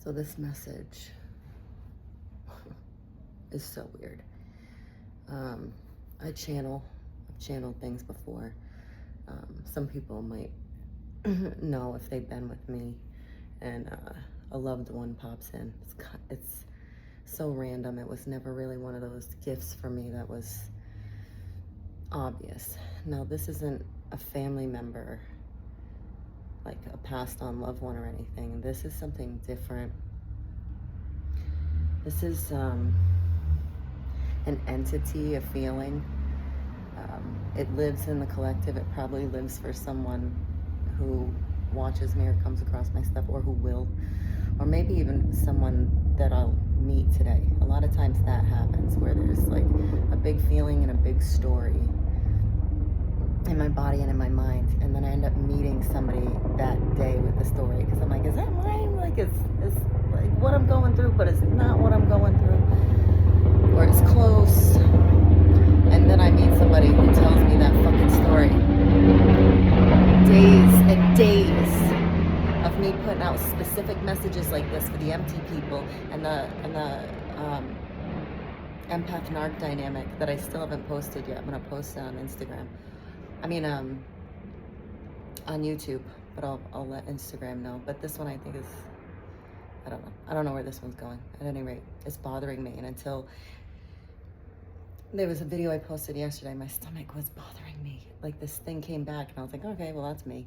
So this message is so weird. I've channeled things before. Some people might know if they've been with me, and a loved one pops in. It's so random. It was never really one of those gifts for me that was obvious. Now, this isn't a family member, like a passed on loved one or anything. This is something different. This is an entity, a feeling. It lives in the collective. It probably lives for someone who watches me or comes across my stuff, or who will, or maybe even someone that I'll meet today. A lot of times that happens, where there's like a big feeling and a big story in my body and in my mind, and then I end up meeting somebody that day with the story, because I'm like, is that mine? Like, it's like what I'm going through, but it's not what I'm going through, or it's close. And then I meet somebody who tells me that fucking story. Days and days of me putting out specific messages like this for the empty people and the empath and arc dynamic that I still haven't posted yet. I'm gonna post it on Instagram. On YouTube, but I'll let Instagram know. But this one I think is, I don't know. I don't know where this one's going. At any rate, it's bothering me, and until there was a video I posted yesterday, my stomach was bothering me. Like, this thing came back, and I was like, okay, well, that's me.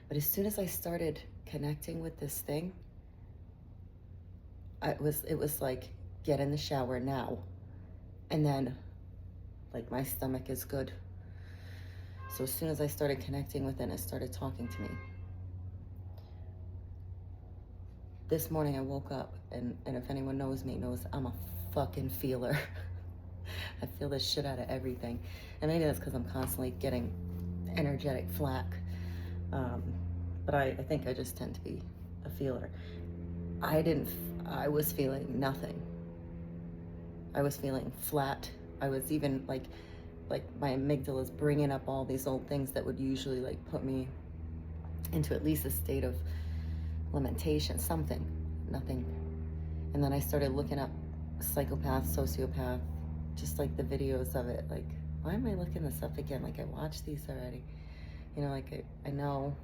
But as soon as I started connecting with this thing, it was like, get in the shower now. And then, like, my stomach is good. So as soon as I started connecting with it, it started talking to me. This morning I woke up, and if anyone knows me, knows I'm a fucking feeler. I feel the shit out of everything. And maybe that's because I'm constantly getting energetic flack. But I think I just tend to be a feeler. I was feeling nothing. I was feeling flat. I was even like my amygdala is bringing up all these old things that would usually like put me into at least a state of lamentation, something, nothing. And then I started looking up psychopath, sociopath, just like the videos of it. Like, why am I looking this up again? Like, I watched these already. You know, like I know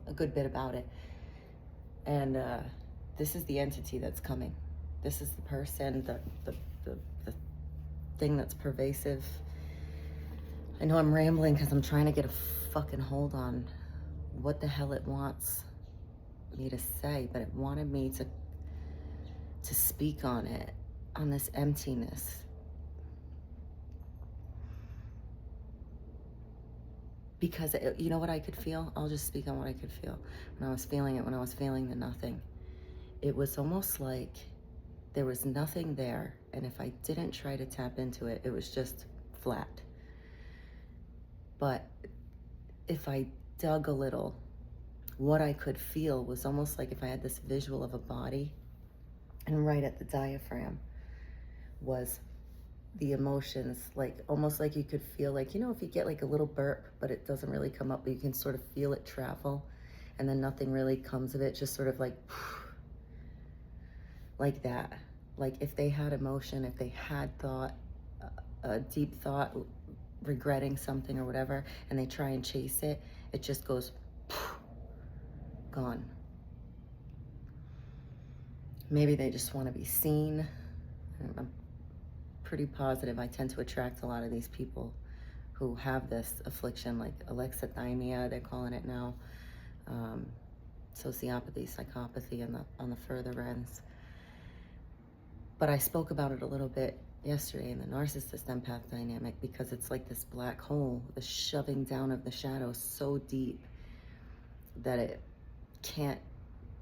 a good bit about it. And this is the entity that's coming. This is the person, the thing that's pervasive. I know I'm rambling because I'm trying to get a fucking hold on what the hell it wants me to say, but it wanted me to speak on it, on this emptiness. Because you know what I could feel? I'll just speak on what I could feel. When I was feeling it, when I was feeling the nothing, it was almost like there was nothing there, and if I didn't try to tap into it, it was just flat. But if I dug a little, what I could feel was almost like if I had this visual of a body, and right at the diaphragm was the emotions, like almost like you could feel, like, you know, if you get like a little burp, but it doesn't really come up, but you can sort of feel it travel, and then nothing really comes of it, just sort of like that. Like if they had emotion, if they had thought, a deep thought, regretting something or whatever, and they try and chase it, it just goes gone. Maybe they just want to be seen. I'm pretty positive I tend to attract a lot of these people who have this affliction, like alexithymia, they're calling it now, sociopathy, psychopathy on the further ends. But I spoke about it a little bit yesterday in the narcissist empath dynamic, because it's like this black hole, the shoving down of the shadow so deep that it can't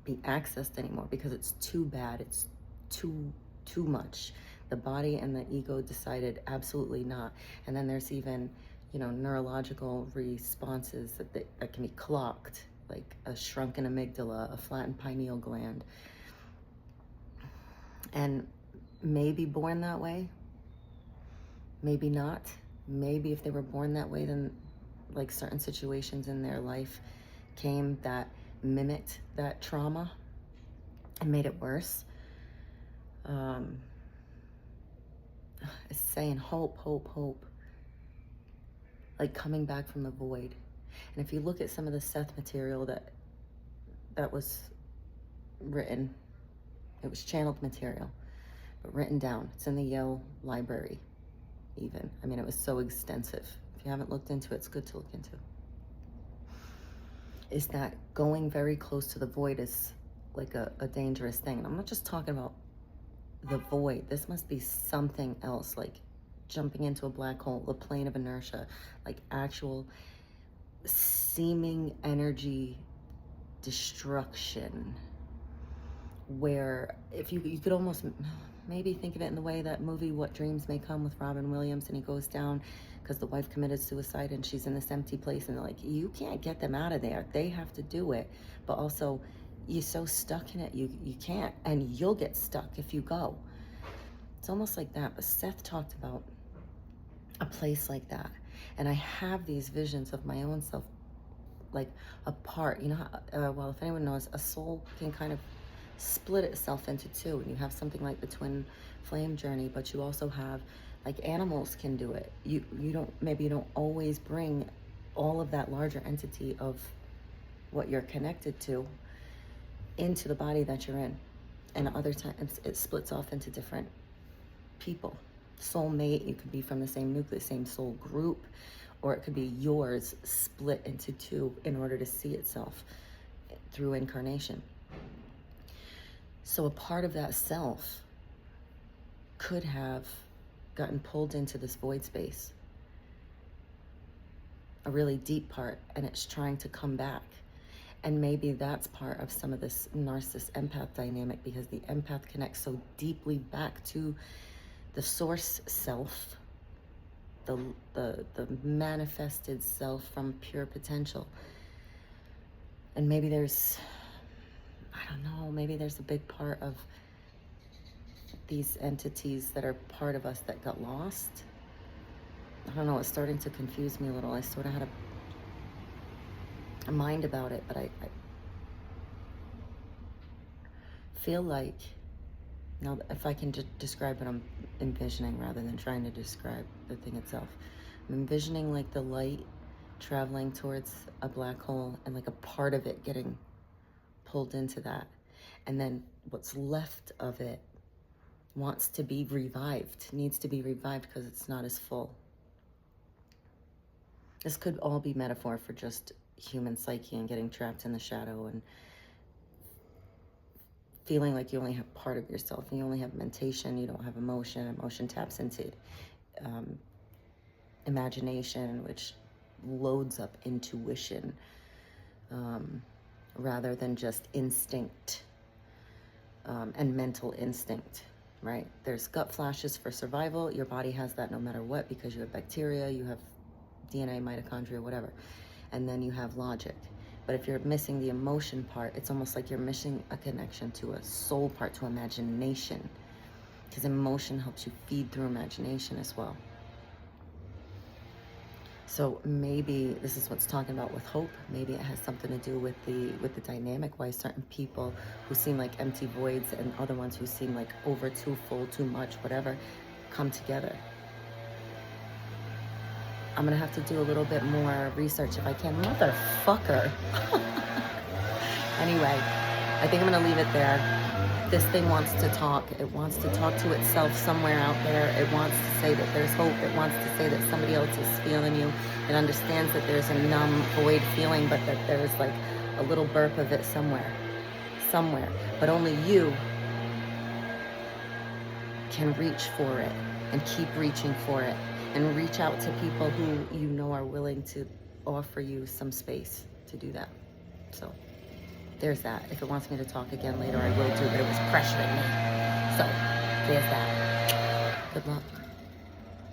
be accessed anymore, because it's too bad, it's too much. The body and the ego decided absolutely not. And then there's even, you know, neurological responses that can be clocked, like a shrunken amygdala, a flattened pineal gland. And maybe born that way, maybe not. Maybe if they were born that way, then like certain situations in their life came that mimicked that trauma and made it worse. It's saying hope, hope, hope. Like coming back from the void. And if you look at some of the Seth material that was written, it was channeled material, but written down. It's in the Yale library, even. I mean, it was so extensive. If you haven't looked into it, it's good to look into. Is that going very close to the void is like a dangerous thing. And I'm not just talking about the void. This must be something else, like jumping into a black hole, the plane of inertia, like actual seeming energy destruction, where if you could almost maybe think of it in the way that movie What Dreams May Come with Robin Williams, and he goes down because the wife committed suicide and she's in this empty place, and they're like, you can't get them out of there, they have to do it, but also you're so stuck in it, you can't, and you'll get stuck if you go. It's almost like that. But Seth talked about a place like that, and I have these visions of my own self, like apart. You know, well, if anyone knows, a soul can kind of split itself into two, and you have something like the twin flame journey, but you also have, like, animals can do it. You don't always bring all of that larger entity of what you're connected to into the body that you're in, and other times it splits off into different people. Soulmate, you could be from the same nucleus, same soul group, or it could be yours split into two in order to see itself through incarnation. So a part of that self could have gotten pulled into this void space, a really deep part, and it's trying to come back. And maybe that's part of some of this narcissist empath dynamic, because the empath connects so deeply back to the source self, the manifested self from pure potential. And maybe there's, I don't know, maybe there's a big part of these entities that are part of us that got lost. I don't know, it's starting to confuse me a little. I sort of had a mind about it, but I feel like, now if I can describe what I'm envisioning rather than trying to describe the thing itself, I'm envisioning like the light traveling towards a black hole and like a part of it getting pulled into that, and then what's left of it wants to be revived, needs to be revived because it's not as full. This could all be metaphor for just human psyche and getting trapped in the shadow and feeling like you only have part of yourself, and you only have mentation, you don't have emotion. Emotion taps into imagination, which loads up intuition, rather than just instinct and mental instinct, right? There's gut flashes for survival. Your body has that no matter what, because you have bacteria, you have DNA, mitochondria, whatever. And then you have logic. But if you're missing the emotion part, it's almost like you're missing a connection to a soul part, to imagination, because emotion helps you feed through imagination as well. So maybe this is what's talking about with hope. Maybe it has something to do with the dynamic, why certain people who seem like empty voids and other ones who seem like over, too full, too much, whatever, come together. I'm gonna have to do a little bit more research if I can. Motherfucker. Anyway, I think I'm gonna leave it there. This thing wants to talk. It wants to talk to itself somewhere out there. It wants to say that there's hope. It wants to say that somebody else is feeling you. It understands that there's a numb, void feeling, but that there's like a little burp of it somewhere. But only you can reach for it and keep reaching for it, and reach out to people who you know are willing to offer you some space to do that. So there's that. If it wants me to talk again later, I will do, but it was pressuring me. So there's that. Good luck.